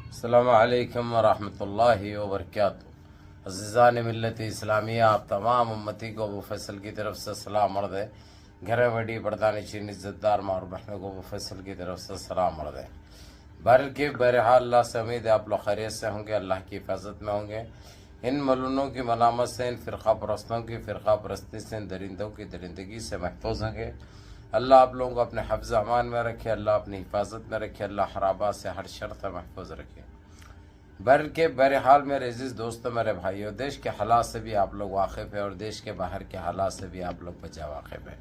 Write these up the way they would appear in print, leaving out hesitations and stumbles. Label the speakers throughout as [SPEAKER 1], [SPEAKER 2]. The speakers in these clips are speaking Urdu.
[SPEAKER 1] السلام علیکم ورحمۃ اللہ وبرکاتہ۔ عزیزان ملت اسلامیہ، آپ تمام امتی کو ابو فیصل کی طرف سے سلام عرض ہے۔ گھر بڑی پردانی چین عزت دار ماں اور بہنوں کو ابو فیصل کی طرف سے سلام عرض ہے۔ بہرحال اللہ سے امید ہے آپ لوگ خیریت سے ہوں گے، اللہ کی حفاظت میں ہوں گے۔ ان ملونوں کی ملامت سے، ان فرقہ پرستوں کی فرقہ پرستی سے، ان درندوں کی درندگی سے محفوظ ہوں گے۔ اللہ آپ لوگوں کو اپنے حفظ امان میں رکھے، اللہ اپنی حفاظت میں رکھے، اللہ خرابات سے ہر شر سے محفوظ رکھے۔ بہرحال میرے عزیز دوستوں، میرے بھائیوں، دیش کے حالات سے بھی آپ لوگ واقف ہیں اور دیش کے باہر کے حالات سے بھی آپ لوگ بچا واقف ہیں،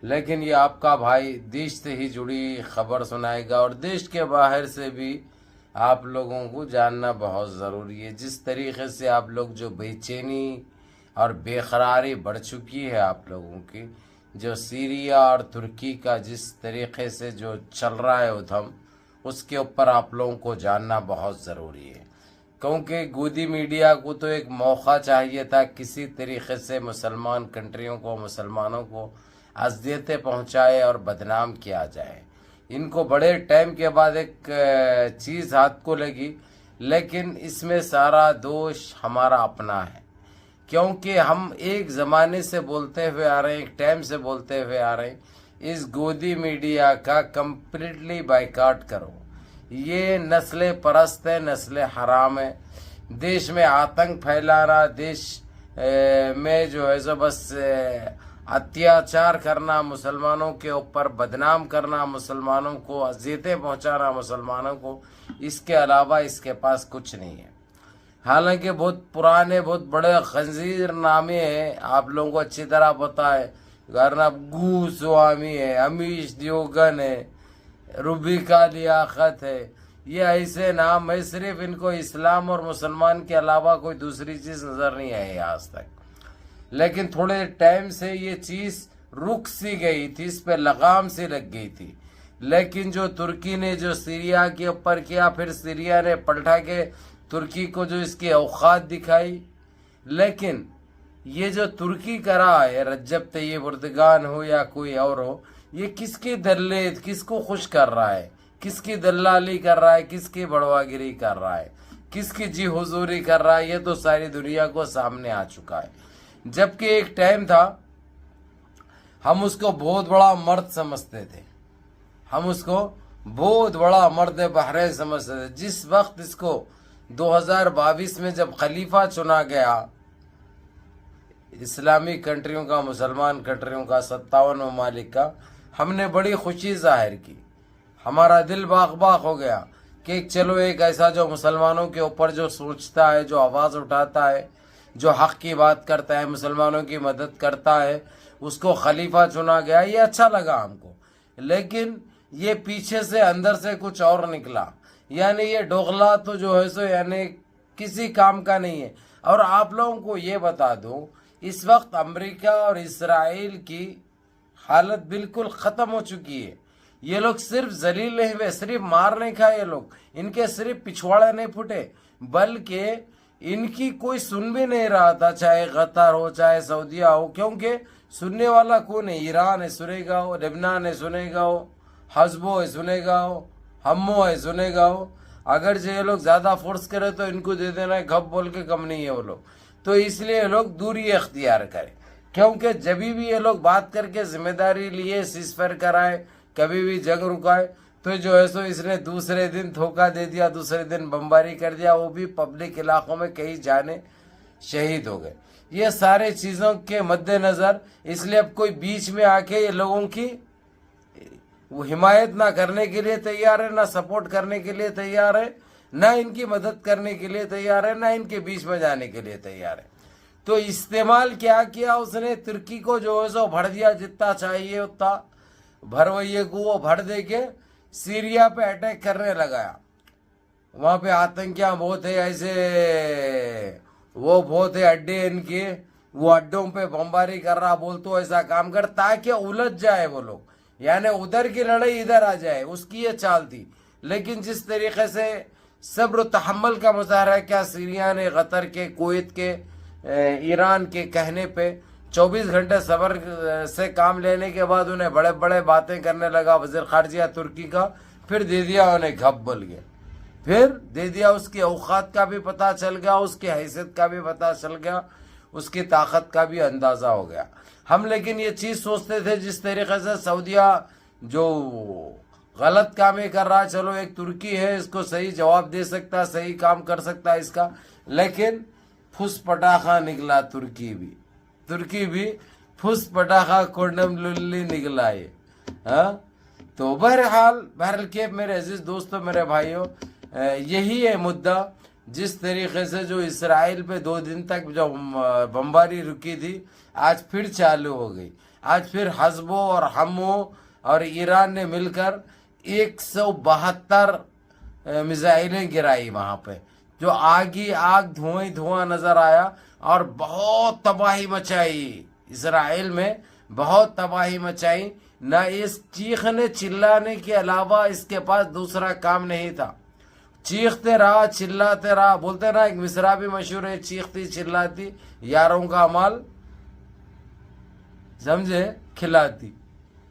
[SPEAKER 1] لیکن یہ آپ کا بھائی دیش سے ہی جڑی خبر سنائے گا اور دیش کے باہر سے بھی آپ لوگوں کو جاننا بہت ضروری ہے۔ جس طریقے سے آپ لوگ جو بے چینی اور بے قراری بڑھ چکی ہے آپ لوگوں کی، جو سیریا اور ترکی کا جس طریقے سے جو چل رہا ہے ادھم، اس کے اوپر آپ لوگوں کو جاننا بہت ضروری ہے، کیونکہ گودی میڈیا کو تو ایک موقع چاہیے تھا کسی طریقے سے مسلمان کنٹریوں کو، مسلمانوں کو اذیتیں پہنچائے اور بدنام کیا جائے۔ ان کو بڑے ٹائم کے بعد ایک چیز ہاتھ کو لگی، لیکن اس میں سارا دوش ہمارا اپنا ہے، کیونکہ ہم ایک زمانے سے بولتے ہوئے آ رہے ہیں، ایک ٹائم سے بولتے ہوئے آ رہے ہیں، اس گودی میڈیا کا کمپلیٹلی بائیکاٹ کرو۔ یہ نسل پرست ہے، نسل حرام ہے۔ دیش میں آتنک پھیلانا، دیش میں جو ہے سو بس اتیاچار کرنا، مسلمانوں کے اوپر بدنام کرنا، مسلمانوں کو اذیتیں پہنچانا مسلمانوں کو، اس کے علاوہ اس کے پاس کچھ نہیں ہے۔ حالانکہ بہت پرانے، بہت بڑے خنزیر نامے ہیں، آپ لوگوں کو اچھی طرح پتا ہے۔ گرنب گوسوامی ہے، امیش دیوگن ہے، روبیکا لیاقت ہے، یہ ایسے نام ہے، صرف ان کو اسلام اور مسلمان کے علاوہ کوئی دوسری چیز نظر نہیں آئی آج تک۔ لیکن تھوڑے ٹائم سے یہ چیز رک سی گئی تھی، اس پہ لگام سی لگ گئی تھی، لیکن جو ترکی نے جو سیریا کے اوپر کیا، پھر سیریا نے پلٹا کے ترکی کو جو اس کی اوقات دکھائی، لیکن یہ جو ترکی کرا ہے، رجب طیب اردگان ہو یا کوئی اور ہو، یہ کس کی دلیت، کس کو خوش کر رہا ہے، کس کی دلالی کر رہا ہے، کس کی بڑواگیری کر رہا ہے، کس کی جی حضوری کر رہا ہے، یہ تو ساری دنیا کو سامنے آ چکا ہے۔ جبکہ ایک ٹائم تھا ہم اس کو بہت بڑا مرد سمجھتے تھے، ہم اس کو بہت بڑا مرد بحرین سمجھتے تھے۔ جس وقت اس کو 2022 میں جب خلیفہ چنا گیا اسلامی کنٹریوں کا، مسلمان کنٹریوں کا، 57 ممالک کا، ہم نے بڑی خوشی ظاہر کی، ہمارا دل باغ باغ ہو گیا کہ چلو ایک ایسا جو مسلمانوں کے اوپر جو سوچتا ہے، جو آواز اٹھاتا ہے، جو حق کی بات کرتا ہے، مسلمانوں کی مدد کرتا ہے، اس کو خلیفہ چنا گیا، یہ اچھا لگا ہم کو۔ لیکن یہ پیچھے سے اندر سے کچھ اور نکلا، یعنی یہ ڈوغلا تو جو ہے سو یعنی کسی کام کا نہیں ہے۔ اور آپ لوگوں کو یہ بتا دوں، اس وقت امریکہ اور اسرائیل کی حالت بالکل ختم ہو چکی ہے۔ یہ لوگ صرف ذلیل نہیں ہوئے، صرف مار نہیں کھائے، یہ لوگ ان کے صرف پچھواڑے نہیں پھٹے، بلکہ ان کی کوئی سن بھی نہیں رہا تھا، چاہے قطر ہو چاہے سعودیہ ہو، کیونکہ سننے والا کون ہے؟ ایران ہے سنے گا ہو، لبنان ہے سنے گا ہو، حزبو ہے سنے گا ہو، ہمو ہے سنے گا ہو۔ اگر جو یہ لوگ زیادہ فورس کرے تو ان کو دے دینا ہے، گھپ بول کے کم نہیں ہے وہ لوگ، تو اس لیے یہ لوگ دوری اختیار کریں، کیونکہ جبھی بھی یہ لوگ بات کر کے ذمہ داری لیے، سیز فائر کرائے، کبھی بھی جنگ رکائے، تو جو ہے سو اس نے دوسرے دن دھوکہ دے دیا، دوسرے دن بمباری کر دیا، وہ بھی پبلک علاقوں میں، کئی جانے شہید ہو گئے۔ یہ سارے چیزوں کے مد نظر اس لیے اب کوئی بیچ میں آ کے یہ لوگوں کی وہ حمایت نہ کرنے کے لیے تیار ہے، نہ سپورٹ کرنے کے لیے تیار ہے، نہ ان کی مدد کرنے کے لیے تیار ہے، نہ ان کے بیچ میں جانے کے لیے تیار ہے۔ تو استعمال کیا اس نے ترکی کو جو ہے سو بھر دیا، جتنا چاہیے اتنا بھروئیے کو وہ بھر دے کے سیریا پہ اٹیک کرنے لگایا۔ وہاں پہ آتنکیاں بہت ہے، ایسے وہ بہت ہے اڈے ان کے، وہ اڈوں پہ بمباری کر رہا، بولتو ایسا کام کر تاکہ الجھ جائے وہ لوگ، یعنی ادھر کی لڑائی ادھر آ جائے، اس کی یہ چال تھی۔ لیکن جس طریقے سے صبر و تحمل کا مظاہرہ کیا سیریا نے، قطر کے، کویت کے، ایران کے کہنے پہ 24 گھنٹے صبر سے کام لینے کے بعد انہیں بڑے بڑے باتیں کرنے لگا وزیر خارجہ ترکی کا، پھر دے دیا انہیں گھپ بول گئے۔ پھر دے دیا، اس کی اوقات کا بھی پتہ چل گیا، اس کی حیثیت کا بھی پتہ چل گیا، اس کی طاقت کا بھی اندازہ ہو گیا۔ ہم لیکن یہ چیز سوچتے تھے جس طریقے سے سعودیہ جو غلط کامیں کر رہا، چلو ایک ترکی ہے، اس کو صحیح جواب دے سکتا، صحیح کام کر سکتا اس کا، لیکن پھس پٹاخہ نکلا ترکی بھی پھس پٹاخہ کونڈم للی نکلا یہ، ہاں۔ تو بہرحال کہ میرے عزیز دوستو، میرے بھائیوں، یہی ہے مدعا، جس طریقے سے جو اسرائیل پہ 2 دن تک جو بمباری رکی تھی، آج پھر چالو ہو گئی۔ آج پھر حزبوں اور ہموں اور ایران نے مل کر 172 میزائلیں گرائی وہاں پہ، جو آگ ہی آگ، دھواں ہی دھواں نظر آیا، اور بہت تباہی مچائی اسرائیل میں، بہت تباہی مچائی۔ نہ اس چیخنے چلانے کے علاوہ اس کے پاس دوسرا کام نہیں تھا، چیختے رہا، چلاتے رہا۔ بولتے نا، ایک مصرع بھی مشہور ہے، چیختی چلاتی یاروں کا مال سمجھے کھلاتی،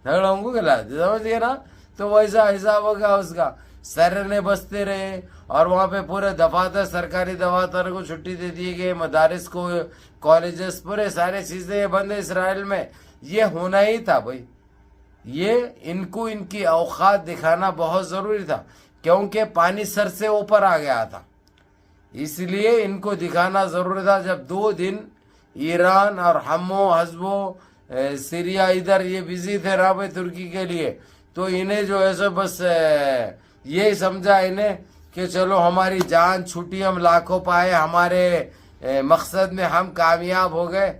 [SPEAKER 1] جھگڑوں کو کھلاتی، سمجھے نا۔ تو ویسا حساب ہوگا اس کا، سرنے بستے رہے، اور وہاں پہ پورے دفاتر، سرکاری دفاتر کو چھٹی دے دی گئی، مدارس کو، کالجز، پورے سارے چیزیں بند ہیں اسرائیل میں۔ یہ ہونا ہی تھا بھائی، یہ ان کو ان کی اوقات دکھانا بہت ضروری تھا، کیونکہ پانی سر سے اوپر آ گیا تھا، اس لیے ان کو دکھانا ضروری تھا۔ جب 2 دن ایران اور ہموں حزبوں سیریا ادھر یہ بزی تھے نا بھائی ترکی کے لیے، تو انہیں جو ہے سو بس یہی سمجھا انہیں کہ چلو ہماری جان چھوٹی، ہم لاکھوں پائے، ہمارے مقصد میں ہم کامیاب ہو گئے،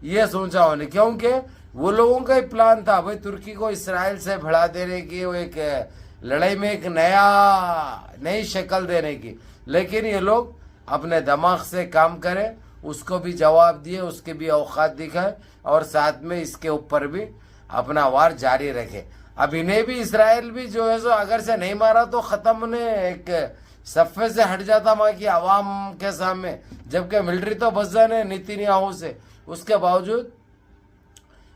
[SPEAKER 1] یہ سوچا انہیں، کیونکہ وہ لوگوں کا ہی پلان تھا بھائی ترکی کو اسرائیل سے بھڑا دینے کی، وہ ایک لڑائی میں ایک نئی شکل دینے کی۔ لیکن یہ لوگ اپنے دماغ سے کام کرے، اس کو بھی جواب دیے، اس کے بھی اوقات دکھائے، اور ساتھ میں اس کے اوپر بھی اپنا وار جاری رکھے۔ اب انہیں بھی اسرائیل بھی جو ہے سو اگر سے نہیں مارا تو ختم، انہیں ایک صفحے سے ہٹ جاتا وہاں کی عوام کے سامنے، جبکہ ملٹری تو بچ جانے نیتنیاہو سے، اس کے باوجود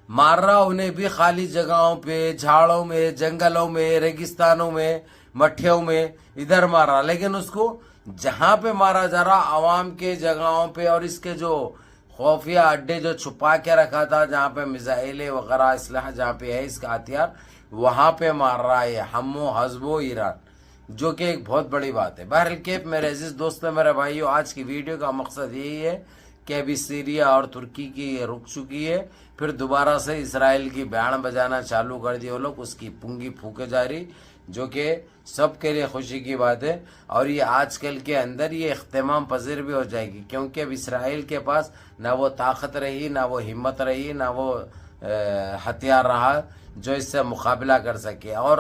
[SPEAKER 1] مار رہا انہیں بھی خالی جگہوں پہ، جھاڑوں میں، جنگلوں میں، ریگستانوں میں، مٹھیوں میں، ادھر مارا۔ لیکن اس کو جہاں پہ مارا جا رہا، عوام کے جگہوں پہ، اور اس کے جو خفیہ اڈے جو چھپا کے رکھا تھا، جہاں پہ میزائلیں وغیرہ اسلحہ جہاں پہ ہے اس کا ہتھیار، وہاں پہ مار رہا ہے ہموں حزبوں ایران، جو کہ ایک بہت بڑی بات ہے۔ بہرحال کہ میرے عزیز دوستوں، میرے بھائیوں، آج کی ویڈیو کا مقصد یہی ہے کہ ابھی سیریا اور ترکی کی رک چکی ہے، پھر دوبارہ سے اسرائیل کی بیان بجانا چالو کر دی وہ لوگ، اس کی پنگی پھونکے جا رہی، جو کہ سب کے لیے خوشی کی بات ہے۔ اور یہ آج کل کے اندر یہ اختتام پذیر بھی ہو جائے گی، کیونکہ اب اسرائیل کے پاس نہ وہ طاقت رہی، نہ وہ ہمت رہی، نہ وہ ہتھیار رہا جو اس سے مقابلہ کر سکے۔ اور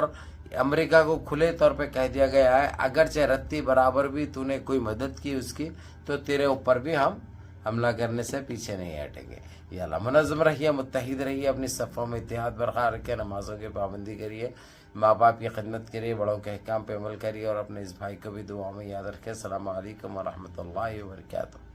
[SPEAKER 1] امریکہ کو کھلے طور پہ کہہ دیا گیا ہے، اگرچہ رتی برابر بھی تو نے کوئی مدد کی اس کی، تو تیرے اوپر بھی ہم حملہ کرنے سے پیچھے نہیں ہٹیں گے۔ یا اللہ، منظم رہیے، متحد رہیے، اپنی صفوں میں اتحاد برقرار رکھیں، نمازوں کی پابندی کریے، ماں باپ کی خدمت کریے، بڑوں کے احکام پہ عمل کریے، اور اپنے اس بھائی کو بھی دعا میں یاد رکھیں۔ السلام علیکم ورحمۃ اللہ وبرکاتہ۔